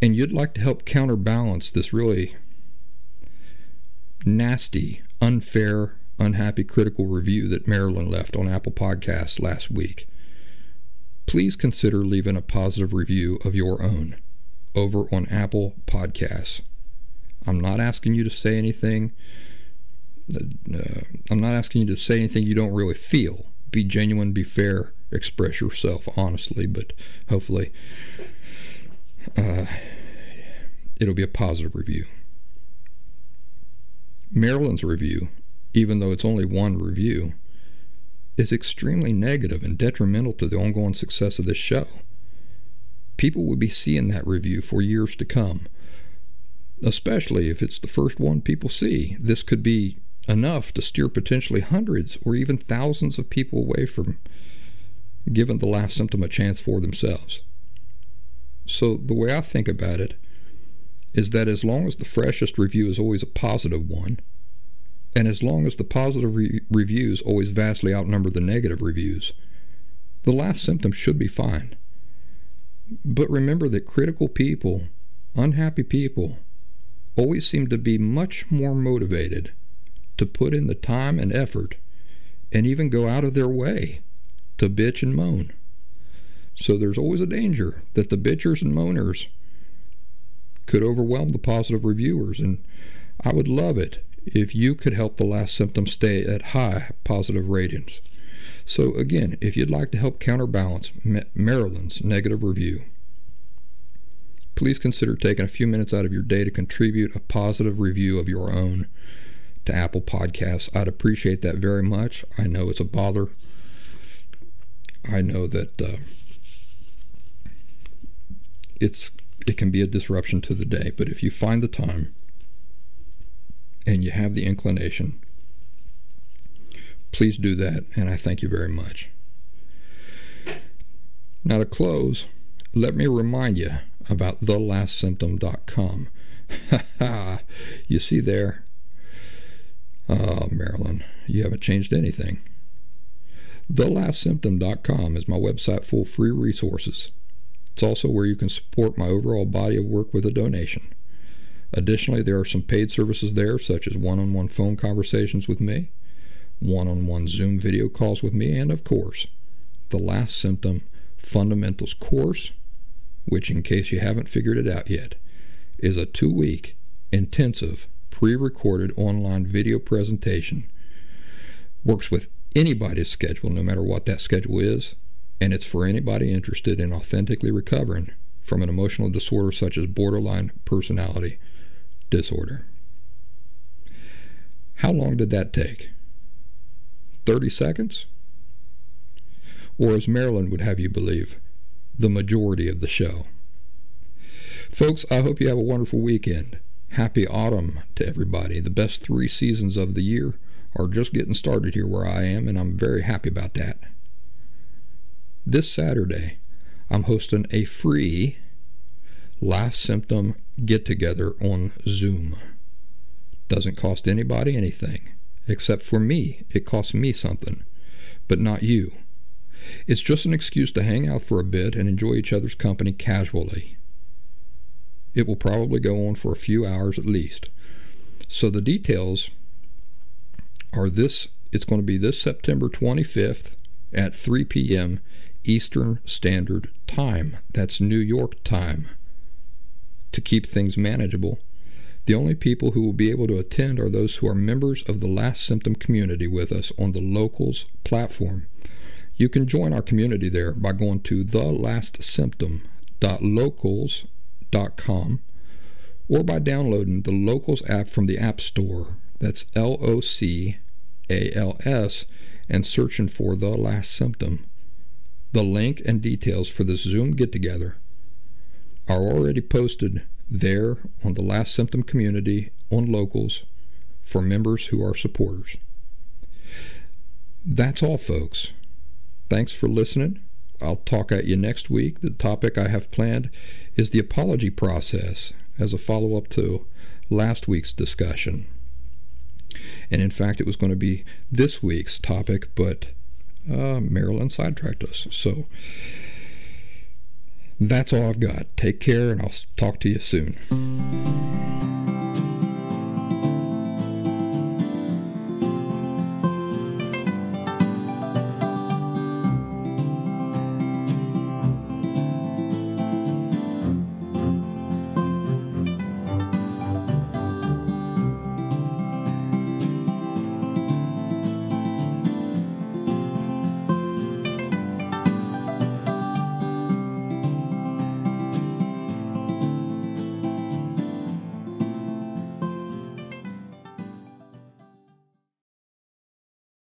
and you'd like to help counterbalance this really nasty, unfair, unhappy critical review that Marilyn left on Apple Podcasts last week, please consider leaving a positive review of your own over on Apple Podcasts. I'm not asking you to say anything. I'm not asking you to say anything you don't really feel. Be genuine, be fair, express yourself honestly, but hopefully it'll be a positive review. Marilyn's review, even though it's only one review, is extremely negative and detrimental to the ongoing success of this show. People will be seeing that review for years to come, especially if it's the first one people see. This could be enough to steer potentially hundreds or even thousands of people away from giving the laugh symptom a chance for themselves. So the way I think about it is that as long as the freshest review is always a positive one, and as long as the positive reviews always vastly outnumber the negative reviews, the last symptom should be fine. But remember that critical people, unhappy people, always seem to be much more motivated to put in the time and effort and even go out of their way to bitch and moan. So there's always a danger that the bitchers and moaners could overwhelm the positive reviewers, and I would love it if you could help the last symptom stay at high positive ratings. So again, if you'd like to help counterbalance Marilyn's negative review, please consider taking a few minutes out of your day to contribute a positive review of your own to Apple Podcasts. I'd appreciate that very much. I know it's a bother. I know that it can be a disruption to the day, but if you find the time and you have the inclination, please do that, and I thank you very much. Now to close, let me remind you about thelastsymptom.com. You see there? Oh, Marilyn, you haven't changed anything. Thelastsymptom.com is my website full of free resources. It's also where you can support my overall body of work with a donation. Additionally, there are some paid services there, such as one-on-one phone conversations with me, one-on-one Zoom video calls with me, and of course, the Last Symptom Fundamentals course, which, in case you haven't figured it out yet, is a 2-week intensive pre-recorded online video presentation. Works with anybody's schedule, no matter what that schedule is, and it's for anybody interested in authentically recovering from an emotional disorder such as borderline personality disorder. How long did that take? 30 seconds? Or, as Marilyn would have you believe, the majority of the show. Folks, I hope you have a wonderful weekend. Happy autumn to everybody. The best 3 seasons of the year are just getting started here where I am, and I'm very happy about that. This Saturday, I'm hosting a free Last Symptom get-together on Zoom. Doesn't cost anybody anything, except for me. It costs me something, but not you. It's just an excuse to hang out for a bit and enjoy each other's company casually. It will probably go on for a few hours at least. So the details are this. It's going to be this September 25th at 3 p.m. Eastern Standard time. That's New York time. To keep things manageable, the only people who will be able to attend are those who are members of the Last Symptom community with us on the Locals platform. You can join our community there by going to thelastsymptom.locals.com or by downloading the Locals app from the App Store. That's LOCALS, and searching for The Last Symptom. The link and details for the Zoom get-together are already posted there on the Last Symptom community on Locals for members who are supporters. That's all, folks. Thanks for listening. I'll talk at you next week. The topic I have planned is the apology process as a follow-up to last week's discussion. And in fact, it was going to be this week's topic, but Marilyn sidetracked us. So that's all I've got. Take care, and I'll talk to you soon.